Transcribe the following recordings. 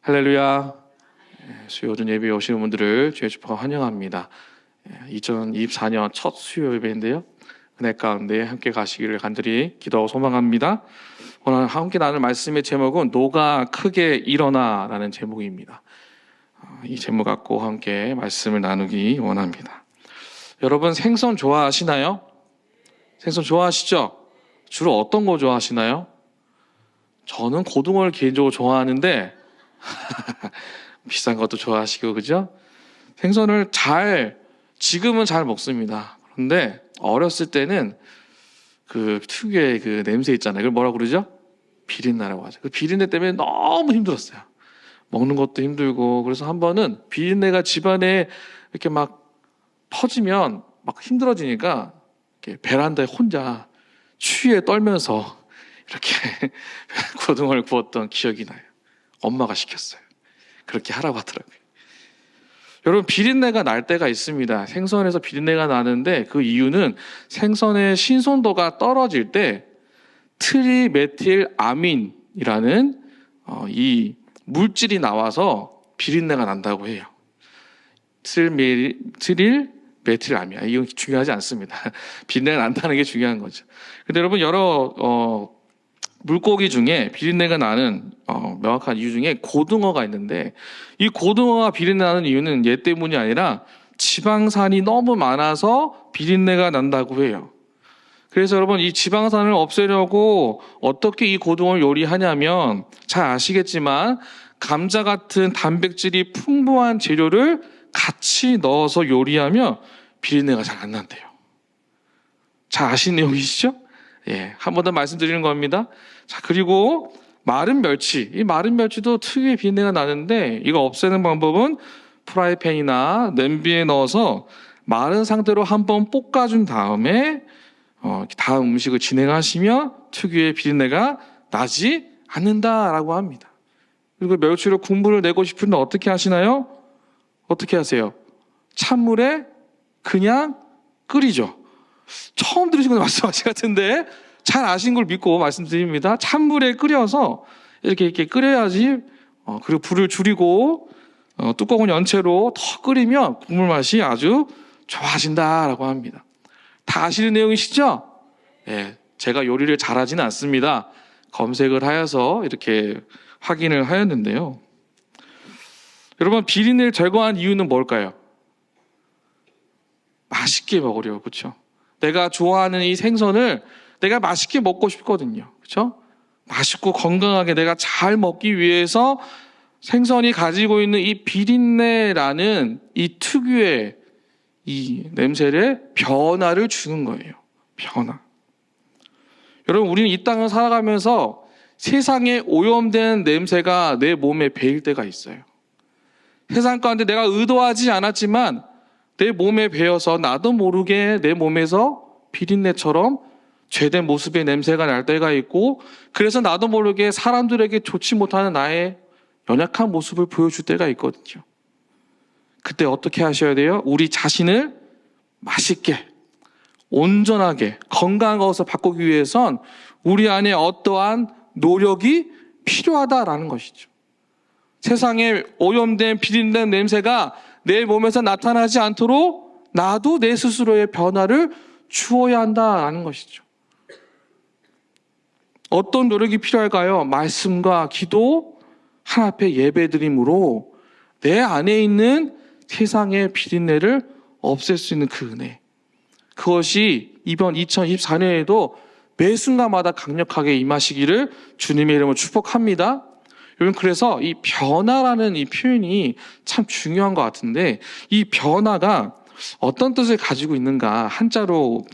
할렐루야. 수요오전 예배에 오시는 분들을 주의 축복과 환영합니다. 2024년 첫 수요 예배인데요. 은혜 가운데 함께 가시기를 간절히 기도하고 소망합니다. 오늘 함께 나눌 말씀의 제목은 노가 크게 일어나 라는 제목입니다. 이 제목 갖고 함께 말씀을 나누기 원합니다. 여러분 생선 좋아하시나요? 생선 좋아하시죠? 주로 어떤 거 좋아하시나요? 저는 고등어를 개인적으로 좋아하는데 비싼 것도 좋아하시고, 그죠? 생선을 지금은 잘 먹습니다. 그런데 어렸을 때는 그 특유의 그 냄새 있잖아요. 그걸 뭐라고 그러죠? 비린내라고 하죠. 그 비린내 때문에 너무 힘들었어요. 먹는 것도 힘들고, 그래서 한 번은 비린내가 집안에 이렇게 막 터지면 막 힘들어지니까 이렇게 베란다에 혼자 추위에 떨면서 이렇게 고등어를 구웠던 기억이 나요. 엄마가 시켰어요. 그렇게 하라고 하더라고요. 여러분, 비린내가 날 때가 있습니다. 생선에서 비린내가 나는데 그 이유는 생선의 신선도가 떨어질 때 트리메틸아민이라는 이 물질이 나와서 비린내가 난다고 해요. 트릴메틸아민. 이건 중요하지 않습니다. 비린내가 난다는 게 중요한 거죠. 근데 여러분, 여러 물고기 중에 비린내가 나는 명확한 이유 중에 고등어가 있는데, 이 고등어가 비린내 나는 이유는 얘 때문이 아니라 지방산이 너무 많아서 비린내가 난다고 해요. 그래서 여러분, 이 지방산을 없애려고 어떻게 이 고등어를 요리하냐면, 잘 아시겠지만 감자 같은 단백질이 풍부한 재료를 같이 넣어서 요리하면 비린내가 잘 안 난대요. 잘 아시는 내용이시죠? 예, 한 번 더 말씀드리는 겁니다. 자, 그리고 마른 멸치. 이 마른 멸치도 특유의 비린내가 나는데, 이거 없애는 방법은 프라이팬이나 냄비에 넣어서 마른 상태로 한번 볶아준 다음에 다음 음식을 진행하시면 특유의 비린내가 나지 않는다라고 합니다. 그리고 멸치로 국물을 내고 싶은데 어떻게 하시나요? 어떻게 하세요? 찬물에 그냥 끓이죠. 처음 들으신 건 말씀하신 것 같은데 잘 아신 걸 믿고 말씀드립니다. 찬물에 끓여서 이렇게 끓여야지. 그리고 불을 줄이고 뚜껑은 연채로 더 끓이면 국물 맛이 아주 좋아진다라고 합니다. 다 아시는 내용이시죠? 예, 제가 요리를 잘하지는 않습니다. 검색을 하여서 이렇게 확인을 하였는데요. 여러분, 비린내를 제거한 이유는 뭘까요? 맛있게 먹으려고, 그렇죠? 내가 좋아하는 이 생선을 내가 맛있게 먹고 싶거든요. 그렇죠? 맛있고 건강하게 내가 잘 먹기 위해서 생선이 가지고 있는 이 비린내라는 이 특유의 이 냄새를 변화를 주는 거예요. 변화. 여러분, 우리는 이 땅을 살아가면서 세상에 오염된 냄새가 내 몸에 배일 때가 있어요. 세상 가운데 내가 의도하지 않았지만 내 몸에 배어서 나도 모르게 내 몸에서 비린내처럼 죄된 모습의 냄새가 날 때가 있고, 그래서 나도 모르게 사람들에게 좋지 못하는 나의 연약한 모습을 보여줄 때가 있거든요. 그때 어떻게 하셔야 돼요? 우리 자신을 맛있게, 온전하게, 건강한 것을 바꾸기 위해선 우리 안에 어떠한 노력이 필요하다라는 것이죠. 세상에 오염된 비린내 냄새가 내 몸에서 나타나지 않도록 나도 내 스스로의 변화를 주어야 한다는 것이죠. 어떤 노력이 필요할까요? 말씀과 기도, 하나님 앞에 예배드림으로 내 안에 있는 세상의 비린내를 없앨 수 있는 그 은혜. 그것이 이번 2024년에도 매 순간마다 강력하게 임하시기를 주님의 이름으로 축복합니다. 여러분, 그래서 이 변화라는 이 표현이 참 중요한 것 같은데, 이 변화가 어떤 뜻을 가지고 있는가 한자로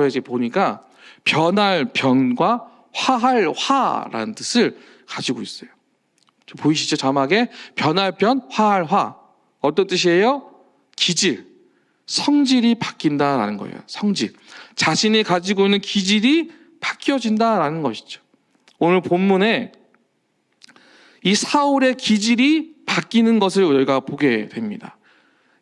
이제 보니까 변할 변과 화할 화라는 뜻을 가지고 있어요. 보이시죠? 자막에 변할 변, 화할 화. 어떤 뜻이에요? 기질, 성질이 바뀐다라는 거예요. 성질. 자신이 가지고 있는 기질이 바뀌어진다라는 것이죠. 오늘 본문에 이 사울의 기질이 바뀌는 것을 우리가 보게 됩니다.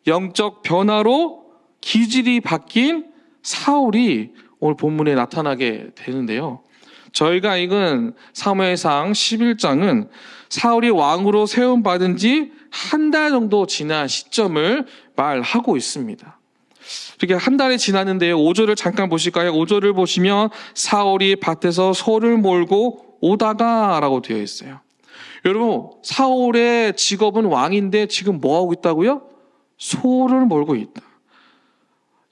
영적 변화로 기질이 바뀐 사울이 오늘 본문에 나타나게 되는데요. 저희가 읽은 사무엘상 11장은 사울이 왕으로 세움받은 지 한 달 정도 지난 시점을 말하고 있습니다. 이렇게 한 달이 지났는데요. 5절을 잠깐 보실까요? 5절을 보시면 사울이 밭에서 소를 몰고 오다가 라고 되어 있어요. 여러분, 사울의 직업은 왕인데 지금 뭐하고 있다고요? 소를 몰고 있다.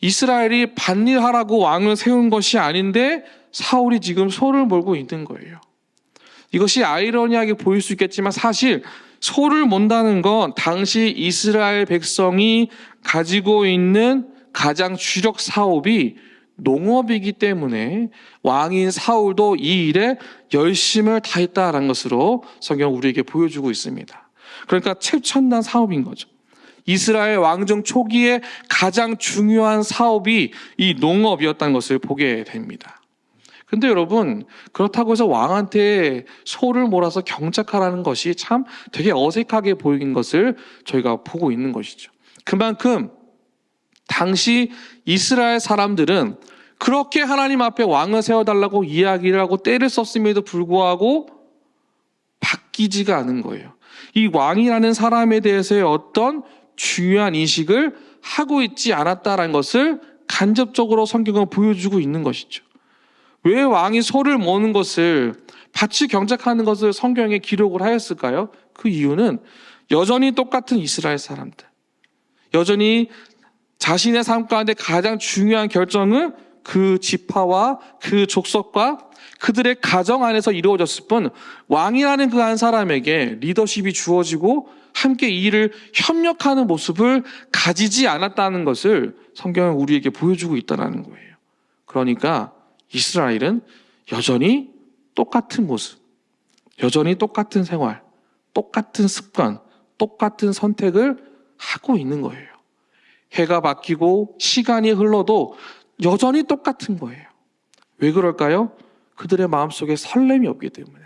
이스라엘이 반일하라고 왕을 세운 것이 아닌데 사울이 지금 소를 몰고 있는 거예요. 이것이 아이러니하게 보일 수 있겠지만 사실 소를 몬다는 건 당시 이스라엘 백성이 가지고 있는 가장 주력 사업이 농업이기 때문에 왕인 사울도 이 일에 열심을 다했다라는 것으로 성경 우리에게 보여주고 있습니다. 그러니까 최첨단 사업인 거죠. 이스라엘 왕정 초기에 가장 중요한 사업이 이 농업이었다는 것을 보게 됩니다. 근데 여러분, 그렇다고 해서 왕한테 소를 몰아서 경작하라는 것이 참 되게 어색하게 보이는 것을 저희가 보고 있는 것이죠. 그만큼 당시 이스라엘 사람들은 그렇게 하나님 앞에 왕을 세워달라고 이야기를 하고 때를 썼음에도 불구하고 바뀌지가 않은 거예요. 이 왕이라는 사람에 대해서의 어떤 중요한 인식을 하고 있지 않았다는 것을 간접적으로 성경은 보여주고 있는 것이죠. 왜 왕이 소를 모는 것을 밭을 경작하는 것을 성경에 기록을 하였을까요? 그 이유는 여전히 똑같은 이스라엘 사람들, 여전히 자신의 삶 가운데 가장 중요한 결정은 그 지파와 그 족속과 그들의 가정 안에서 이루어졌을 뿐 왕이라는 그 한 사람에게 리더십이 주어지고 함께 이 일을 협력하는 모습을 가지지 않았다는 것을 성경은 우리에게 보여주고 있다는 거예요. 그러니까 이스라엘은 여전히 똑같은 모습, 여전히 똑같은 생활, 똑같은 습관, 똑같은 선택을 하고 있는 거예요. 해가 바뀌고 시간이 흘러도 여전히 똑같은 거예요. 왜 그럴까요? 그들의 마음속에 설렘이 없기 때문에.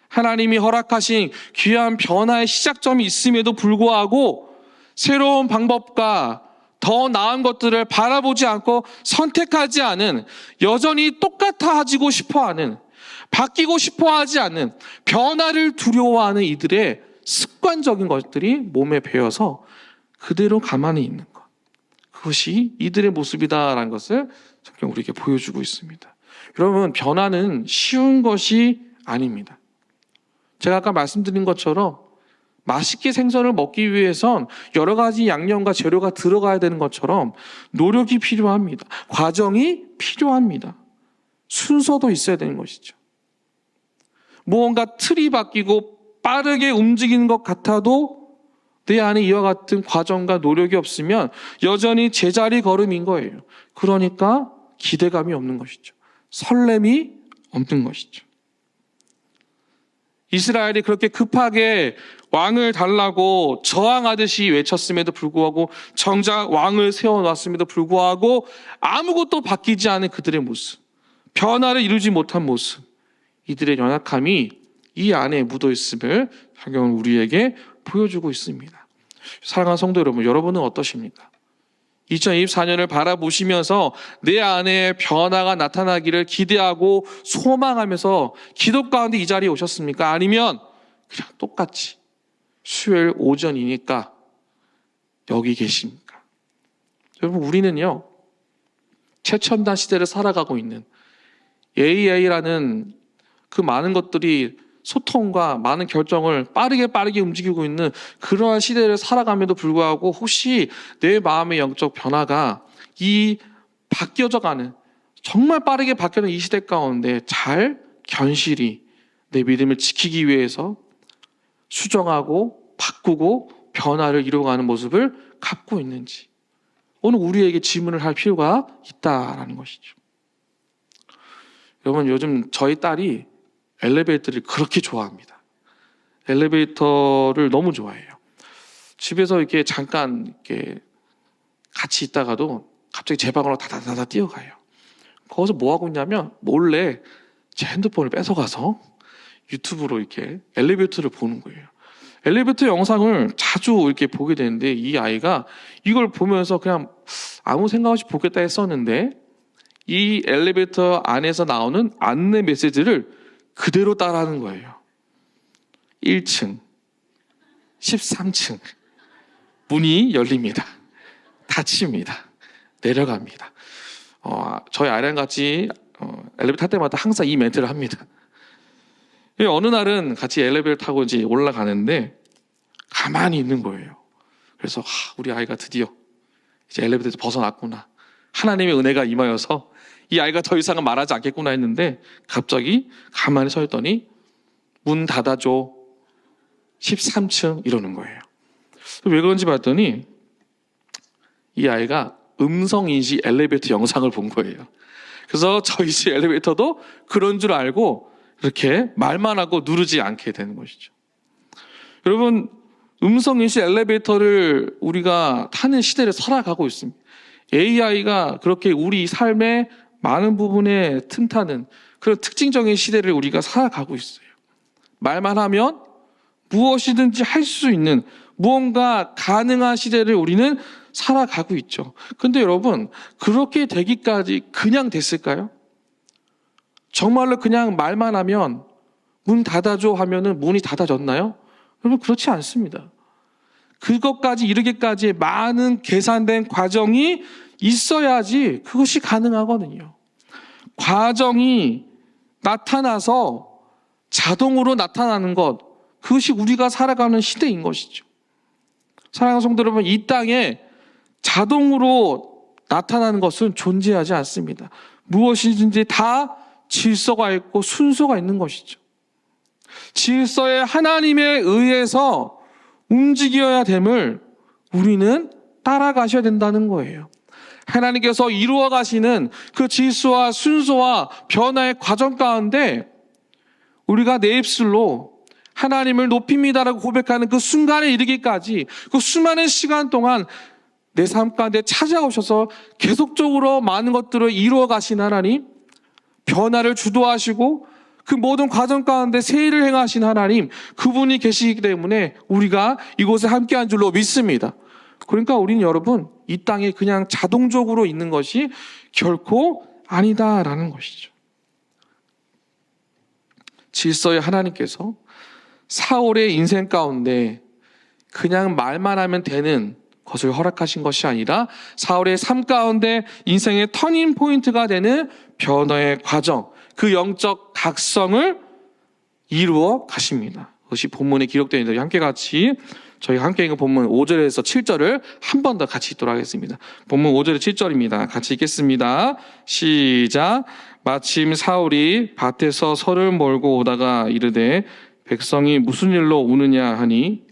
하나님이 허락하신 귀한 변화의 시작점이 있음에도 불구하고 새로운 방법과 더 나은 것들을 바라보지 않고 선택하지 않은, 여전히 똑같아지고 싶어하는, 바뀌고 싶어하지 않는, 변화를 두려워하는 이들의 습관적인 것들이 몸에 배어서 그대로 가만히 있는 것, 그것이 이들의 모습이다라는 것을 성경 우리에게 보여주고 있습니다. 여러분, 변화는 쉬운 것이 아닙니다. 제가 아까 말씀드린 것처럼 맛있게 생선을 먹기 위해선 여러 가지 양념과 재료가 들어가야 되는 것처럼 노력이 필요합니다. 과정이 필요합니다. 순서도 있어야 되는 것이죠. 무언가 틀이 바뀌고 빠르게 움직이는 것 같아도 내 안에 이와 같은 과정과 노력이 없으면 여전히 제자리 걸음인 거예요. 그러니까 기대감이 없는 것이죠. 설렘이 없는 것이죠. 이스라엘이 그렇게 급하게 왕을 달라고 저항하듯이 외쳤음에도 불구하고, 정작 왕을 세워놨음에도 불구하고 아무것도 바뀌지 않은 그들의 모습, 변화를 이루지 못한 모습, 이들의 연약함이 이 안에 묻어있음을 성경은 우리에게 보여주고 있습니다. 사랑하는 성도 여러분, 여러분은 어떠십니까? 2024년을 바라보시면서 내 안에 변화가 나타나기를 기대하고 소망하면서 기도 가운데 이 자리에 오셨습니까? 아니면 그냥 똑같이 수요일 오전이니까 여기 계십니까? 여러분, 우리는요, 최첨단 시대를 살아가고 있는 AI라는 그 많은 것들이 소통과 많은 결정을 빠르게 움직이고 있는 그러한 시대를 살아감에도 불구하고 혹시 내 마음의 영적 변화가 이 바뀌어져가는, 정말 빠르게 바뀌는 이 시대 가운데 잘 견실히 내 믿음을 지키기 위해서 수정하고 바꾸고 변화를 이루어가는 모습을 갖고 있는지 오늘 우리에게 질문을 할 필요가 있다라는 것이죠. 여러분, 요즘 저희 딸이 엘리베이터를 그렇게 좋아합니다. 엘리베이터를 너무 좋아해요. 집에서 이렇게 잠깐 이렇게 같이 있다가도 갑자기 제 방으로 다다다다 뛰어가요. 거기서 뭐 하고 있냐면 몰래 제 핸드폰을 뺏어가서 유튜브로 이렇게 엘리베이터를 보는 거예요. 엘리베이터 영상을 자주 이렇게 보게 되는데 이 아이가 이걸 보면서 그냥 아무 생각 없이 보겠다 했었는데 이 엘리베이터 안에서 나오는 안내 메시지를 그대로 따라하는 거예요. 1층, 13층, 문이 열립니다. 닫힙니다. 내려갑니다. 저희 아이랑 같이 엘리베이터 탈 때마다 항상 이 멘트를 합니다. 어느 날은 같이 엘리베이터 타고 이제 올라가는데 가만히 있는 거예요. 그래서 우리 아이가 드디어 이제 엘리베이터에서 벗어났구나. 하나님의 은혜가 임하여서 이 아이가 더 이상은 말하지 않겠구나 했는데 갑자기 가만히 서 있더니 문 닫아줘 13층 이러는 거예요. 왜 그런지 봤더니 이 아이가 음성인식 엘리베이터 영상을 본 거예요. 그래서 저희 집 엘리베이터도 그런 줄 알고 이렇게 말만 하고 누르지 않게 되는 것이죠. 여러분, 음성인식 엘리베이터를 우리가 타는 시대를 살아가고 있습니다. AI가 그렇게 우리 삶의 많은 부분에 틈타는 그런 특징적인 시대를 우리가 살아가고 있어요. 말만 하면 무엇이든지 할 수 있는 무언가 가능한 시대를 우리는 살아가고 있죠. 근데 여러분, 그렇게 되기까지 그냥 됐을까요? 정말로 그냥 말만 하면 문 닫아줘 하면은 문이 닫아졌나요? 여러분, 그렇지 않습니다. 그것까지 이르기까지의 많은 계산된 과정이 있어야지 그것이 가능하거든요. 과정이 나타나서 자동으로 나타나는 것, 그것이 우리가 살아가는 시대인 것이죠. 사랑하는 성도 여러분, 이 땅에 자동으로 나타나는 것은 존재하지 않습니다. 무엇이든지 다 질서가 있고 순서가 있는 것이죠. 질서에 하나님에 의해서 움직여야 됨을 우리는 따라가셔야 된다는 거예요. 하나님께서 이루어 가시는 그 질서와 순서와 변화의 과정 가운데 우리가 내 입술로 하나님을 높입니다라고 고백하는 그 순간에 이르기까지 그 수많은 시간 동안 내 삶 가운데 찾아오셔서 계속적으로 많은 것들을 이루어 가신 하나님, 변화를 주도하시고 그 모든 과정 가운데 세일을 행하신 하나님, 그분이 계시기 때문에 우리가 이곳에 함께한 줄로 믿습니다. 그러니까 우리는 여러분, 이 땅에 그냥 자동적으로 있는 것이 결코 아니다라는 것이죠. 질서의 하나님께서 사울의 인생 가운데 그냥 말만 하면 되는 것을 허락하신 것이 아니라 사울의 삶 가운데 인생의 터닝 포인트가 되는 변화의 과정, 그 영적 각성을 이루어 가십니다. 그것이 본문에 기록되어 있는데 함께 같이 저희 함께 읽은 본문 5절에서 7절을 한 번 더 같이 읽도록 하겠습니다. 본문 5절에 7절입니다. 같이 읽겠습니다. 시작. 마침 사울이 밭에서 설을 몰고 오다가 이르되 백성이 무슨 일로 우느냐 하니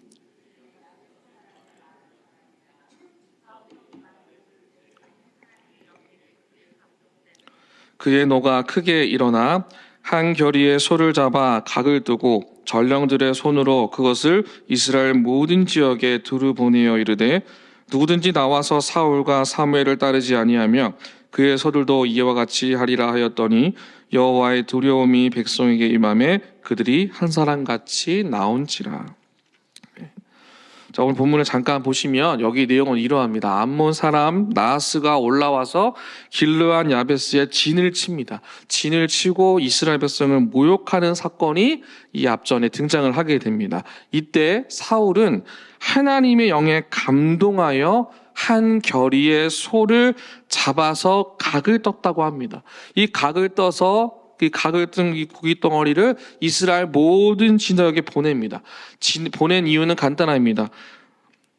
그의 노가 크게 일어나 한 겨리의 소를 잡아 각을 뜨고 전령들의 손으로 그것을 이스라엘 모든 지역에 두루 보내어 이르되 누구든지 나와서 사울과 사무엘을 따르지 아니하며 그의 소들도 이와 같이 하리라 하였더니 여호와의 두려움이 백성에게 임하매 그들이 한 사람같이 나온지라. 자, 오늘 본문을 잠깐 보시면 여기 내용은 이러합니다. 암몬 사람 나하스가 올라와서 길르한 야베스에 진을 칩니다. 진을 치고 이스라엘 백성을 모욕하는 사건이 이 앞전에 등장을 하게 됩니다. 이때 사울은 하나님의 영에 감동하여 한 겨리의 소를 잡아서 각을 떴다고 합니다. 이 각을 떠서 그 각을 뜬 이 고기 덩어리를 이스라엘 모든 지역에 보냅니다. 보낸 이유는 간단합니다.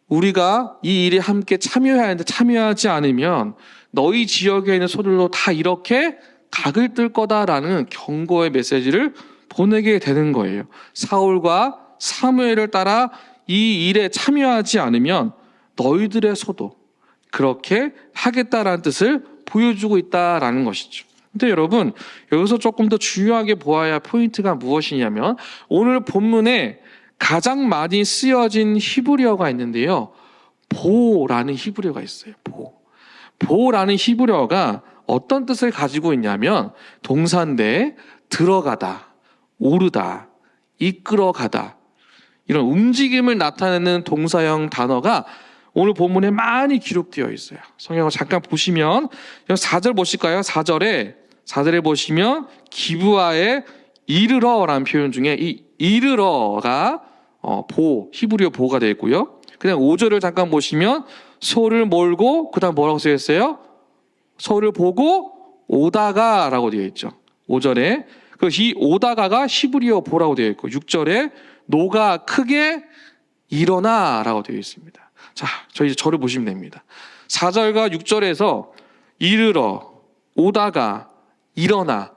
우리가 이 일에 함께 참여해야 하는데 참여하지 않으면 너희 지역에 있는 소들로 다 이렇게 각을 뜰 거다라는 경고의 메시지를 보내게 되는 거예요. 사울과 사무엘을 따라 이 일에 참여하지 않으면 너희들의 소도 그렇게 하겠다라는 뜻을 보여주고 있다라는 것이죠. 근데 여러분, 여기서 조금 더 중요하게 보아야 할 포인트가 무엇이냐면 오늘 본문에 가장 많이 쓰여진 히브리어가 있는데요. 보라는 히브리어가 있어요. 보라는 히브리어가 어떤 뜻을 가지고 있냐면 동사인데 들어가다, 오르다, 이끌어가다 이런 움직임을 나타내는 동사형 단어가 오늘 본문에 많이 기록되어 있어요. 성경을 잠깐 보시면 4절 보실까요? 4절에 보시면 기브아에 이르러라는 표현 중에 이 이르러가 히브리어 보가 되어 있고요. 그다음 5절을 잠깐 보시면 소를 몰고 그다음 뭐라고 쓰여 있어요? 소를 보고 오다가라고 되어 있죠. 5절에 이 오다가가 히브리어 보라고 되어 있고 6절에 노가 크게 일어나라고 되어 있습니다. 자, 저희 저를 보시면 됩니다. 4절과 6절에서 이르러, 오다가, 일어나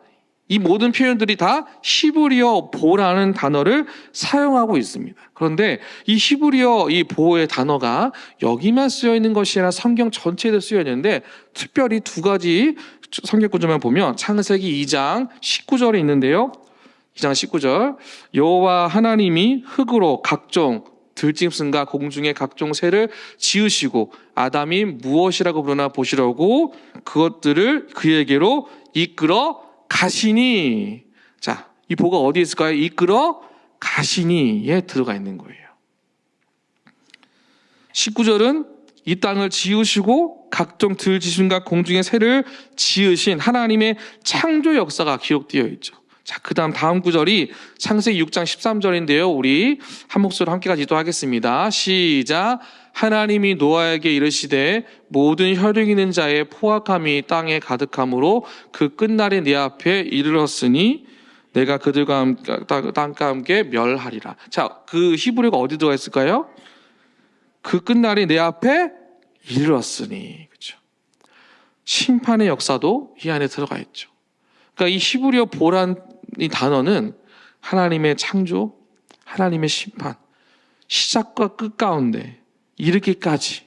이 모든 표현들이 다 히브리어 보라는 단어를 사용하고 있습니다. 그런데 이 히브리어 이 보의 단어가 여기만 쓰여 있는 것이 아니라 성경 전체에도 쓰여 있는데 특별히 두 가지 성경 구절만 보면 창세기 2장 19절에 있는데요. 2장 19절 여호와 하나님이 흙으로 각종 들짐승과 공중의 각종 새를 지으시고 아담이 무엇이라고 부르나 보시려고 그것들을 그에게로 이끌어 가시니. 자, 이 보가 어디에 있을까요? 이끌어 가시니에 들어가 있는 거예요. 19절은 이 땅을 지으시고 각종 들짐승과 공중의 새를 지으신 하나님의 창조 역사가 기록되어 있죠. 자, 다음 구절이 창세기 6장 13절인데요. 우리 한 목소리로 함께 기도하겠습니다. 시작. 하나님이 노아에게 이르시되 모든 혈육 있는 자의 포악함이 땅에 가득함으로 그 끝날이 내 앞에 이르렀으니 내가 그들과 땅과 함께 멸하리라. 자, 그 히브리어가 어디 들어가 있을까요? 그 끝날이 내 앞에 이르렀으니. 그렇죠. 심판의 역사도 이 안에 들어가 있죠. 그러니까 이 히브리어 보란 이 단어는 하나님의 창조, 하나님의 심판, 시작과 끝 가운데 이르기까지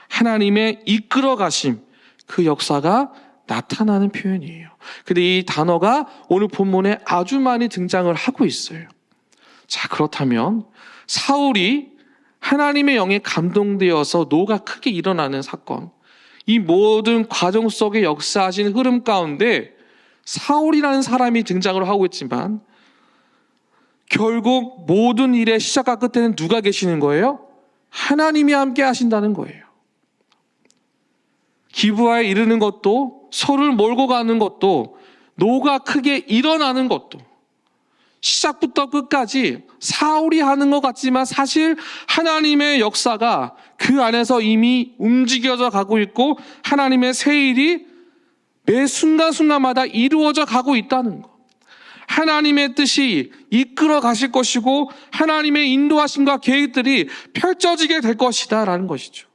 하나님의 이끌어 가심, 그 역사가 나타나는 표현이에요. 근데 이 단어가 오늘 본문에 아주 많이 등장을 하고 있어요. 자, 그렇다면 사울이 하나님의 영에 감동되어서 노가 크게 일어나는 사건, 이 모든 과정 속에 역사하신 흐름 가운데 사울이라는 사람이 등장을 하고 있지만 결국 모든 일의 시작과 끝에는 누가 계시는 거예요? 하나님이 함께 하신다는 거예요. 기브아에 이르는 것도, 소를 몰고 가는 것도, 노가 크게 일어나는 것도 시작부터 끝까지 사울이 하는 것 같지만 사실 하나님의 역사가 그 안에서 이미 움직여져 가고 있고 하나님의 세일이 매 순간순간마다 이루어져 가고 있다는 것. 하나님의 뜻이 이끌어 가실 것이고 하나님의 인도하심과 계획들이 펼쳐지게 될 것이다 라는 것이죠.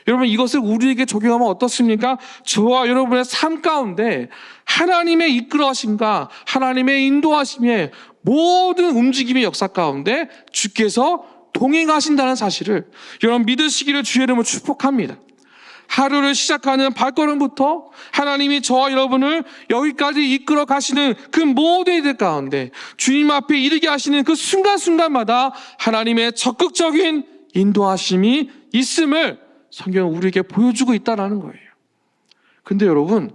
여러분, 이것을 우리에게 적용하면 어떻습니까? 저와 여러분의 삶 가운데 하나님의 이끌어하심과 하나님의 인도하심의 모든 움직임의 역사 가운데 주께서 동행하신다는 사실을 여러분 믿으시기를 주의 이름으로 축복합니다. 하루를 시작하는 발걸음부터 하나님이 저와 여러분을 여기까지 이끌어 가시는 그 모든 일들 가운데 주님 앞에 이르게 하시는 그 순간순간마다 하나님의 적극적인 인도하심이 있음을 성경은 우리에게 보여주고 있다는 거예요. 근데 여러분,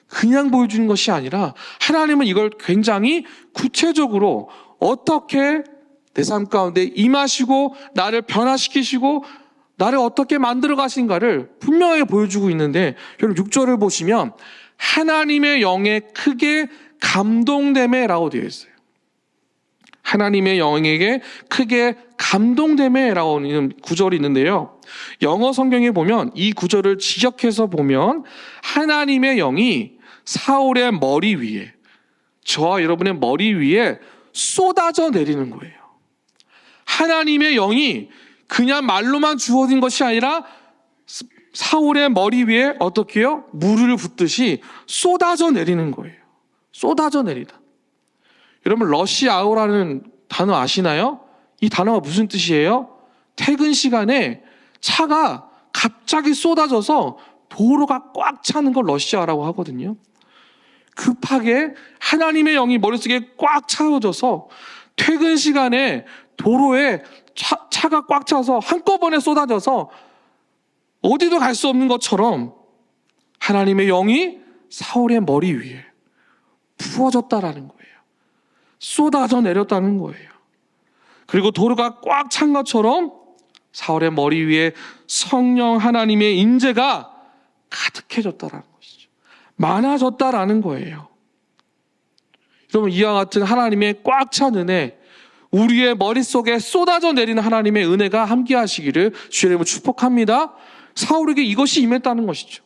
그냥 보여주는 것이 아니라 하나님은 이걸 굉장히 구체적으로 어떻게 내 삶 가운데 임하시고 나를 변화시키시고 나를 어떻게 만들어 가신가를 분명하게 보여주고 있는데, 여러분 6절을 보시면 하나님의 영에 크게 감동됨에라고 되어 있어요. 하나님의 영에게 크게 감동됨에라고 하는 구절이 있는데요. 영어 성경에 보면 이 구절을 직역해서 보면 하나님의 영이 사울의 머리 위에, 저와 여러분의 머리 위에 쏟아져 내리는 거예요. 하나님의 영이 그냥 말로만 주어진 것이 아니라 사울의 머리 위에 어떻게 해요? 물을 붓듯이 쏟아져 내리는 거예요. 쏟아져 내리다. 여러분, 러시아워라는 단어 아시나요? 이 단어가 무슨 뜻이에요? 퇴근 시간에 차가 갑자기 쏟아져서 도로가 꽉 차는 걸 러시아라고 하거든요. 급하게 하나님의 영이 머릿속에 꽉 차워져서 퇴근 시간에 도로에 차가 꽉 차서 한꺼번에 쏟아져서 어디도 갈 수 없는 것처럼 하나님의 영이 사울의 머리 위에 부어졌다라는 거예요. 쏟아져 내렸다는 거예요. 그리고 도로가 꽉 찬 것처럼 사울의 머리 위에 성령 하나님의 인재가 가득해졌다라는 것이죠. 많아졌다라는 거예요. 여러분, 이와 같은 하나님의 꽉 찬 은혜, 우리의 머릿속에 쏟아져 내리는 하나님의 은혜가 함께 하시기를 주의 이름으로 축복합니다. 사울에게 이것이 임했다는 것이죠.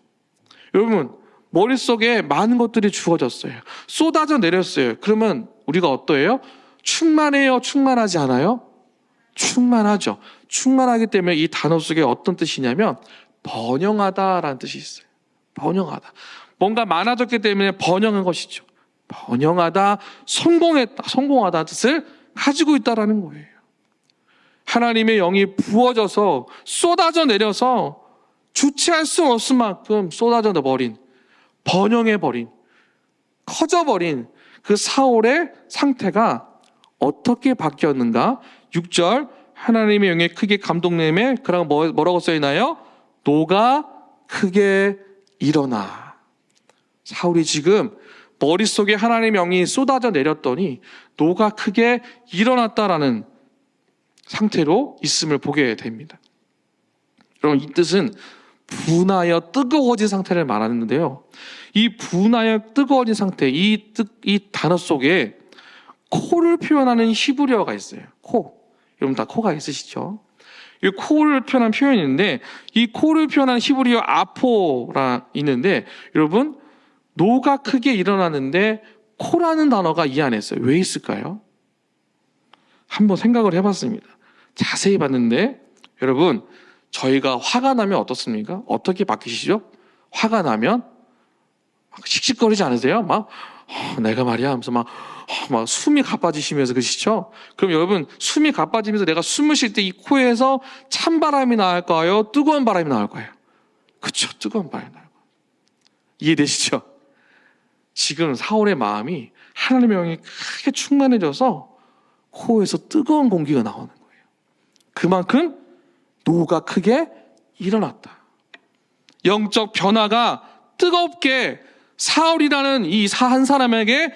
여러분, 머릿속에 많은 것들이 주어졌어요. 쏟아져 내렸어요. 그러면 우리가 어떠해요? 충만해요? 충만하지 않아요? 충만하죠. 충만하기 때문에 이 단어 속에 어떤 뜻이냐면 번영하다라는 뜻이 있어요. 번영하다. 뭔가 많아졌기 때문에 번영한 것이죠. 번영하다, 성공하다 뜻을 가지고 있다라는 거예요. 하나님의 영이 부어져서 쏟아져 내려서 주체할 수 없을 만큼 쏟아져 버린, 번영해버린, 커져버린 그 사울의 상태가 어떻게 바뀌었는가? 6절, 하나님의 영에 크게 감동내매, 그러나 뭐라고 써있나요? 노가 크게 일어나. 사울이 지금 머릿속에 하나님의 영이 쏟아져 내렸더니 노가 크게 일어났다라는 상태로 있음을 보게 됩니다. 여러분, 이 뜻은 분하여 뜨거워진 상태를 말하는데요. 이 분하여 뜨거워진 상태, 이 단어 속에 코를 표현하는 히브리어가 있어요. 코. 여러분 다 코가 있으시죠? 이 코를 표현한 표현인데, 이 코를 표현한 히브리어 아포라 있는데, 여러분, 노가 크게 일어나는데 코라는 단어가 이 안에 있어요. 왜 있을까요? 한번 생각을 해봤습니다. 자세히 봤는데, 여러분, 저희가 화가 나면 어떻습니까? 어떻게 바뀌시죠? 화가 나면 막 씩씩거리지 않으세요? 내가 말이야 하면서 막 숨이 가빠지시면서 그러시죠? 그럼 여러분, 숨이 가빠지면서 내가 숨을 쉴 때 이 코에서 찬 바람이 나올까요? 뜨거운 바람이 나올까요? 그렇죠. 뜨거운 바람이 나올 거예요. 이해되시죠? 지금 사울의 마음이 하나님의 영이 크게 충만해져서 코에서 뜨거운 공기가 나오는 거예요. 그만큼 노가 크게 일어났다. 영적 변화가 뜨겁게 사울이라는 이 한 사람에게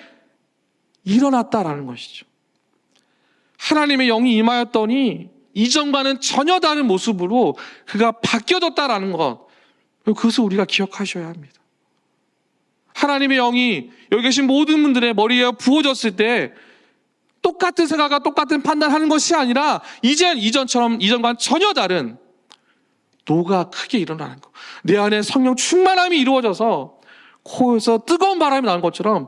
일어났다라는 것이죠. 하나님의 영이 임하였더니 이전과는 전혀 다른 모습으로 그가 바뀌어졌다라는 것, 그것을 우리가 기억하셔야 합니다. 하나님의 영이 여기 계신 모든 분들의 머리에 부어졌을 때 똑같은 생각과 똑같은 판단하는 것이 아니라 이전과는 전혀 다른 노가 크게 일어나는 것. 내 안에 성령 충만함이 이루어져서 코에서 뜨거운 바람이 나는 것처럼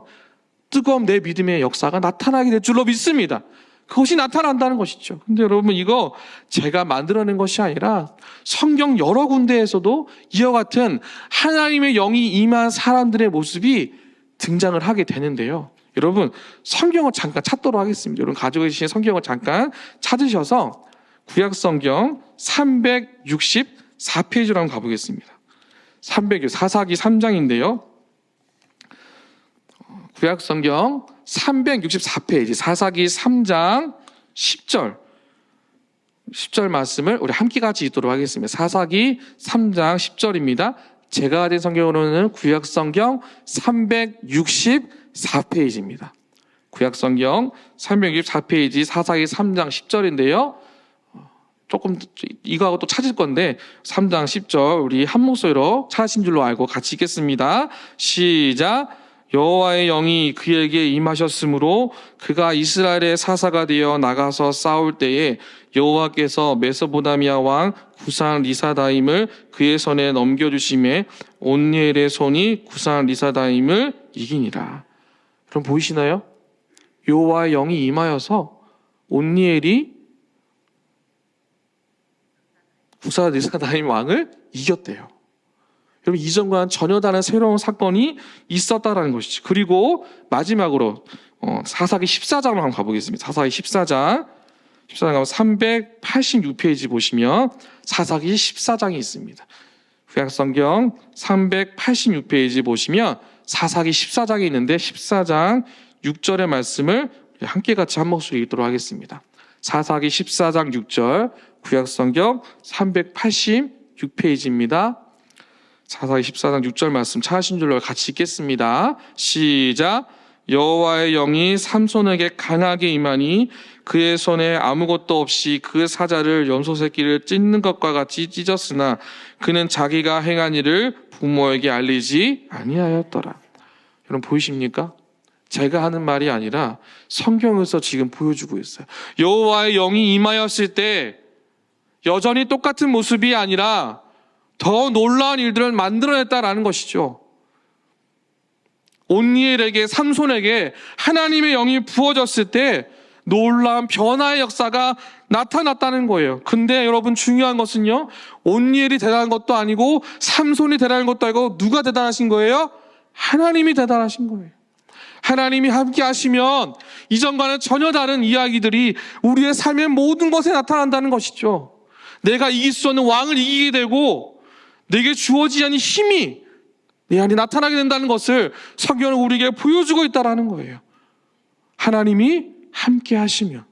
뜨거운 내 믿음의 역사가 나타나게 될 줄로 믿습니다. 그것이 나타난다는 것이죠. 근데 여러분, 이거 제가 만들어낸 것이 아니라 성경 여러 군데에서도 이와 같은 하나님의 영이 임한 사람들의 모습이 등장을 하게 되는데요. 여러분, 성경을 잠깐 찾도록 하겠습니다. 여러분 가지고 계신 성경을 잠깐 찾으셔서 구약성경 364페이지로 한번 가보겠습니다. 사사기 3장인데요. 구약성경 364페이지 사사기 3장 10절 말씀을 우리 함께 같이 읽도록 하겠습니다. 사사기 3장 10절입니다. 제가 가진 성경으로는 구약성경 364페이지입니다. 구약성경 364페이지 사사기 3장 10절인데요. 조금 이거하고 또 찾을 건데 3장 10절 우리 한 목소리로 찾으신 줄로 알고 같이 읽겠습니다. 시작. 여호와의 영이 그에게 임하셨으므로 그가 이스라엘의 사사가 되어 나가서 싸울 때에 여호와께서 메소포다미아 왕 구산 리사다임을 그의 손에 넘겨주심에 온니엘의 손이 구산 리사다임을 이기니라. 그럼 보이시나요? 여호와의 영이 임하여서 온니엘이 구산 리사다임 왕을 이겼대요. 여러분, 이전과는 전혀 다른 새로운 사건이 있었다라는 것이죠. 그리고 마지막으로 사사기 14장으로 한번 가보겠습니다. 사사기 14장 가면 386페이지 보시면 사사기 14장이 있습니다. 구약성경 386페이지 보시면 사사기 14장이 있는데 14장 6절의 말씀을 함께 같이 한 목소리 읽도록 하겠습니다. 사사기 14장 6절 구약성경 386페이지입니다. 사사기 14장 6절 말씀 찾으신 줄로 같이 읽겠습니다. 시작. 여호와의 영이 삼손에게 강하게 임하니 그의 손에 아무것도 없이 그 사자를 염소 새끼를 찢는 것과 같이 찢었으나 그는 자기가 행한 일을 부모에게 알리지 아니하였더라. 여러분 보이십니까? 제가 하는 말이 아니라 성경에서 지금 보여주고 있어요. 여호와의 영이 임하였을 때 여전히 똑같은 모습이 아니라 더 놀라운 일들을 만들어냈다라는 것이죠. 온니엘에게, 삼손에게 하나님의 영이 부어졌을 때 놀라운 변화의 역사가 나타났다는 거예요. 근데 여러분 중요한 것은요, 온니엘이 대단한 것도 아니고 삼손이 대단한 것도 아니고 누가 대단하신 거예요? 하나님이 대단하신 거예요. 하나님이 함께 하시면 이전과는 전혀 다른 이야기들이 우리의 삶의 모든 것에 나타난다는 것이죠. 내가 이길 수 없는 왕을 이기게 되고 내게 주어지지 않은 힘이 내 안에 나타나게 된다는 것을 성경은 우리에게 보여주고 있다는 거예요. 하나님이 함께 하시면,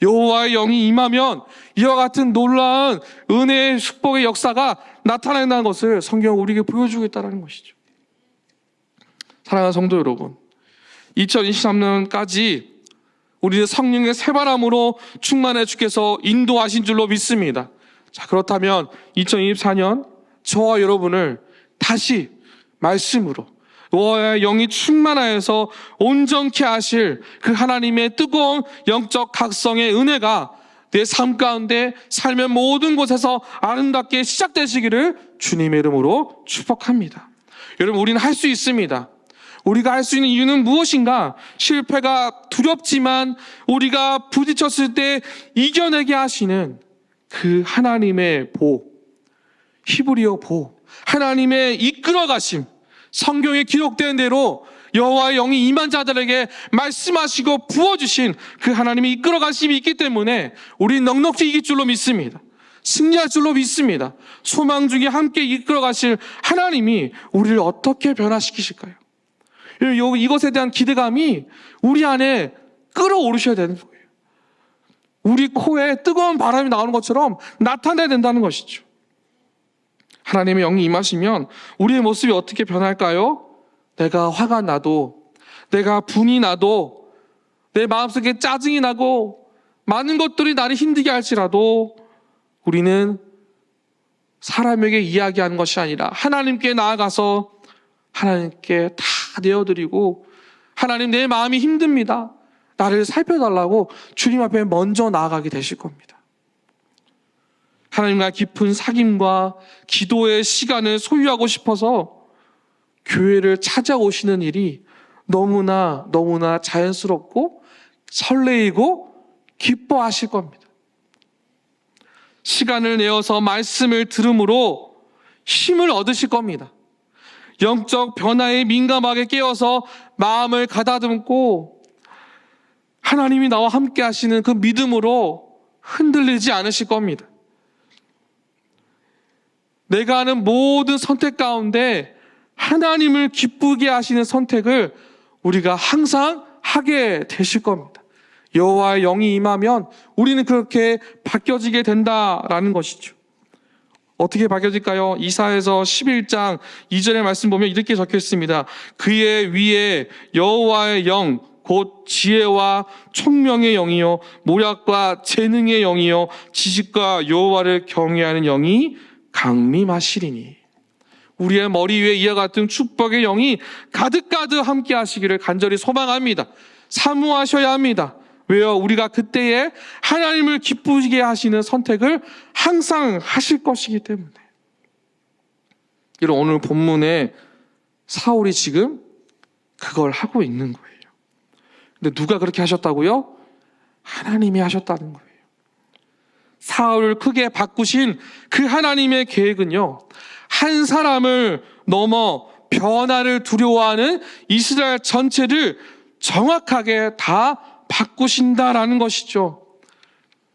여호와의 영이 임하면 이와 같은 놀라운 은혜의 축복의 역사가 나타난다는 것을 성경은 우리에게 보여주고 있다는 것이죠. 사랑하는 성도 여러분, 2023년까지 우리는 성령의 새바람으로 충만해 주께서 인도하신 줄로 믿습니다. 자, 그렇다면 2024년 저와 여러분을 다시 말씀으로 여호와의 영이 충만하여서 온전케 하실 그 하나님의 뜨거운 영적 각성의 은혜가 내 삶 가운데 삶의 모든 곳에서 아름답게 시작되시기를 주님의 이름으로 축복합니다. 여러분, 우리는 할 수 있습니다. 우리가 할 수 있는 이유는 무엇인가? 실패가 두렵지만 우리가 부딪혔을 때 이겨내게 하시는 그 하나님의 보, 히브리어 보, 하나님의 이끌어 가심, 성경에 기록된 대로 여호와의 영이 임한 자들에게 말씀하시고 부어주신 그 하나님의 이끌어 가심이 있기 때문에 우리는 넉넉히 이길 줄로 믿습니다. 승리할 줄로 믿습니다. 소망 중에 함께 이끌어 가실 하나님이 우리를 어떻게 변화시키실까요? 이것에 대한 기대감이 우리 안에 끌어오르셔야 되는 거예요. 우리 코에 뜨거운 바람이 나오는 것처럼 나타나야 된다는 것이죠. 하나님의 영이 임하시면 우리의 모습이 어떻게 변할까요? 내가 화가 나도, 내가 분이 나도, 내 마음속에 짜증이 나고 많은 것들이 나를 힘들게 할지라도 우리는 사람에게 이야기하는 것이 아니라 하나님께 나아가서 하나님께 다 내어드리고, 하나님 내 마음이 힘듭니다, 나를 살펴달라고 주님 앞에 먼저 나아가게 되실 겁니다. 하나님과 깊은 사귐과 기도의 시간을 소유하고 싶어서 교회를 찾아오시는 일이 너무나 자연스럽고 설레이고 기뻐하실 겁니다. 시간을 내어서 말씀을 들음으로 힘을 얻으실 겁니다. 영적 변화에 민감하게 깨어서 마음을 가다듬고 하나님이 나와 함께 하시는 그 믿음으로 흔들리지 않으실 겁니다. 내가 하는 모든 선택 가운데 하나님을 기쁘게 하시는 선택을 우리가 항상 하게 되실 겁니다. 여호와의 영이 임하면 우리는 그렇게 바뀌어지게 된다라는 것이죠. 어떻게 바뀌어질까요? 이사야서 11장 2절의 말씀 보면 이렇게 적혀 있습니다. 그의 위에 여호와의 영, 곧 지혜와 총명의 영이요 모략과 재능의 영이요 지식과 여호와를 경외하는 영이 강림하시리니. 우리의 머리 위에 이와 같은 축복의 영이 가득가득 함께 하시기를 간절히 소망합니다. 사모하셔야 합니다. 왜요? 우리가 그때에 하나님을 기쁘게 하시는 선택을 항상 하실 것이기 때문에. 여러분, 오늘 본문에 사울이 지금 그걸 하고 있는 거예요. 근데 누가 그렇게 하셨다고요? 하나님이 하셨다는 거예요. 사울을 크게 바꾸신 그 하나님의 계획은요, 한 사람을 넘어 변화를 두려워하는 이스라엘 전체를 정확하게 다 바꾸신다라는 것이죠.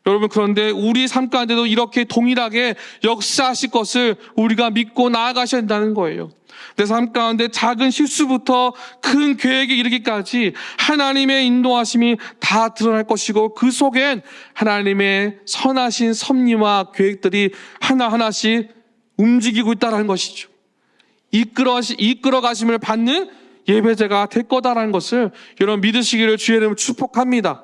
여러분, 그런데 우리 삶 가운데도 이렇게 동일하게 역사하실 것을 우리가 믿고 나아가셔야 된다는 거예요. 내 삶 가운데 작은 실수부터 큰 계획에 이르기까지 하나님의 인도하심이 다 드러날 것이고, 그 속엔 하나님의 선하신 섭리와 계획들이 하나하나씩 움직이고 있다는 것이죠. 이끌어 가심을 받는 예배자가 될 거다라는 것을 여러분 믿으시기를 주의 이름으로 축복합니다.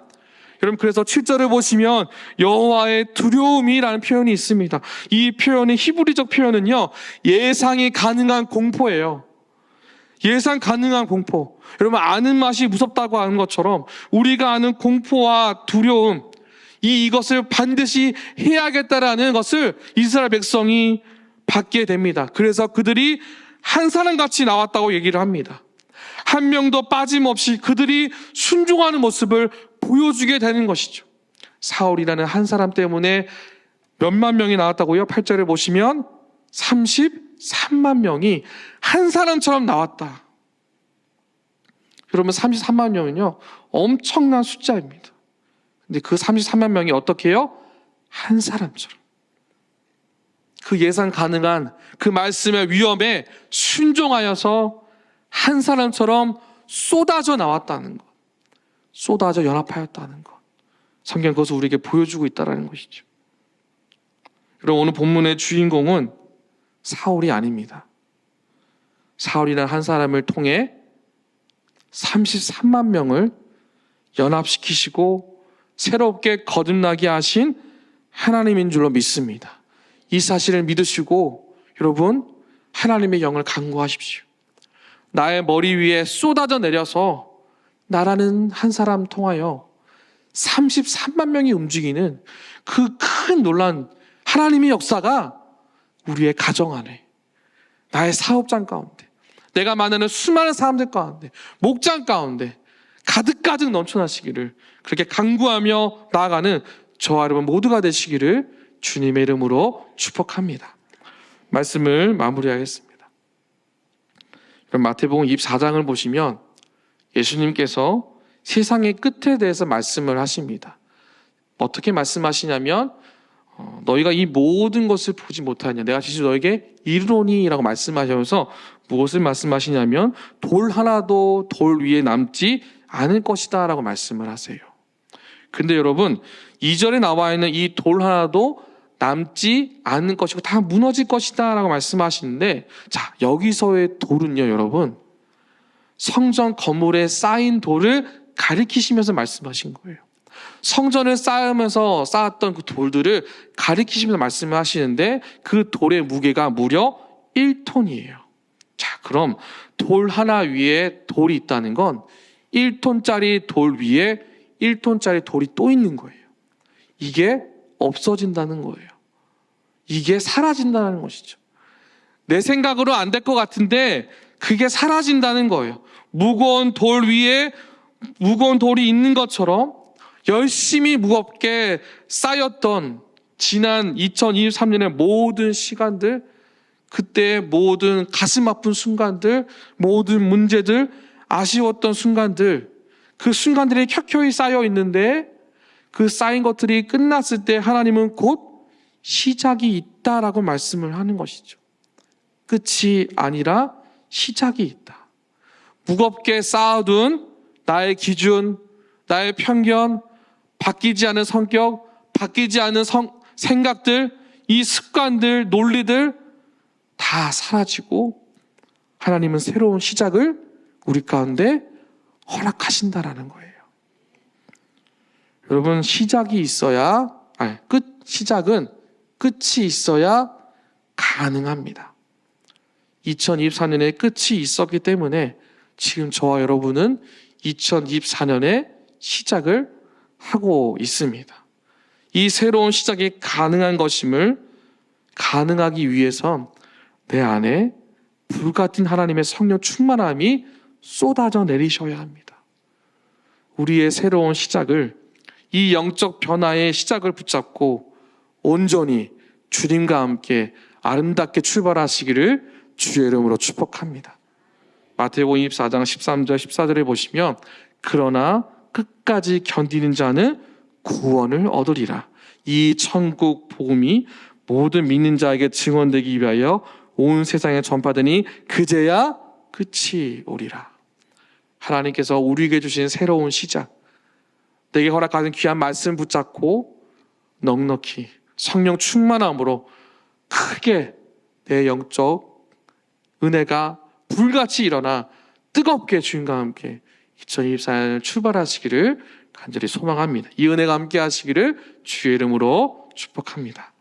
여러분 그래서 7절을 보시면 여호와의 두려움이라는 표현이 있습니다. 이 표현의 히브리적 표현은요, 예상이 가능한 공포예요. 예상 가능한 공포. 여러분 아는 맛이 무섭다고 하는 것처럼 우리가 아는 공포와 두려움, 이것을 반드시 해야겠다라는 것을 이스라엘 백성이 받게 됩니다. 그래서 그들이 한 사람같이 나왔다고 얘기를 합니다. 한 명도 빠짐없이 그들이 순종하는 모습을 보여주게 되는 것이죠. 사울이라는 한 사람 때문에 몇만 명이 나왔다고요? 8절에 보시면 33만 명이 한 사람처럼 나왔다. 여러분 33만 명은요, 엄청난 숫자입니다. 근데 그 33만 명이 어떻게 해요? 한 사람처럼. 그 예상 가능한 그 말씀의 위험에 순종하여서 한 사람처럼 쏟아져 나왔다는 것. 쏟아져 연합하였다는 것. 성경 그것을 우리에게 보여주고 있다는 것이죠. 그럼 오늘 본문의 주인공은 사울이 아닙니다. 사울이라는 한 사람을 통해 33만 명을 연합시키시고 새롭게 거듭나게 하신 하나님인 줄로 믿습니다. 이 사실을 믿으시고 여러분 하나님의 영을 간구하십시오. 나의 머리 위에 쏟아져 내려서 나라는 한 사람 통하여 33만 명이 움직이는 그 큰 놀란 하나님의 역사가 우리의 가정 안에, 나의 사업장 가운데, 내가 만나는 수많은 사람들 가운데, 목장 가운데 가득가득 넘쳐나시기를 그렇게 간구하며 나아가는 저와 여러분 모두가 되시기를 주님의 이름으로 축복합니다. 말씀을 마무리하겠습니다. 그럼 마태복음 24장을 보시면 예수님께서 세상의 끝에 대해서 말씀을 하십니다. 어떻게 말씀하시냐면 너희가 이 모든 것을 보지 못하냐, 내가 진짜 너에게 이르노니 라고 말씀하셔서 무엇을 말씀하시냐면 돌 하나도 돌 위에 남지 않을 것이다 라고 말씀을 하세요. 근데 여러분 2절에 나와 있는 이 돌 하나도 남지 않을 것이고 다 무너질 것이다 라고 말씀하시는데, 자, 여기서의 돌은요 여러분 성전 건물에 쌓인 돌을 가리키시면서 말씀하신 거예요. 성전을 쌓으면서 쌓았던 그 돌들을 가리키시면서 말씀을 하시는데 그 돌의 무게가 무려 1톤이에요. 자, 그럼 돌 하나 위에 돌이 있다는 건 1톤짜리 돌 위에 1톤짜리 돌이 또 있는 거예요. 이게 없어진다는 거예요. 이게 사라진다는 것이죠. 내 생각으로 안 될 것 같은데 그게 사라진다는 거예요. 무거운 돌 위에 무거운 돌이 있는 것처럼 열심히 무겁게 쌓였던 지난 2023년의 모든 시간들, 그때의 모든 가슴 아픈 순간들, 모든 문제들, 아쉬웠던 순간들, 그 순간들이 켜켜이 쌓여 있는데 그 쌓인 것들이 끝났을 때 하나님은 곧 시작이 있다라고 말씀을 하는 것이죠. 끝이 아니라 시작이 있다. 무겁게 쌓아둔 나의 기준, 나의 편견, 바뀌지 않은 성격, 바뀌지 않은 생각들, 이 습관들, 논리들 다 사라지고 하나님은 새로운 시작을 우리 가운데 허락하신다라는 거예요. 여러분 시작이 있어야, 시작은 끝이 있어야 가능합니다. 2024년에 끝이 있었기 때문에 지금 저와 여러분은 2024년에 시작을 하고 있습니다. 이 새로운 시작이 가능한 것임을 가능하기 위해선 내 안에 불같은 하나님의 성령 충만함이 쏟아져 내리셔야 합니다. 우리의 새로운 시작을, 이 영적 변화의 시작을 붙잡고 온전히 주님과 함께 아름답게 출발하시기를 주의 이름으로 축복합니다. 마태복음 24장 13절 14절에 보시면 그러나 끝까지 견디는 자는 구원을 얻으리라. 이 천국 복음이 모든 믿는 자에게 증언되기 위하여 온 세상에 전파되니 그제야 끝이 오리라. 하나님께서 우리에게 주신 새로운 시작, 내게 허락하신 귀한 말씀 붙잡고 넉넉히 성령 충만함으로 크게 내 영적 은혜가 불같이 일어나 뜨겁게 주님과 함께 2024년 출발하시기를 간절히 소망합니다. 이 은혜가 함께 하시기를 주의 이름으로 축복합니다.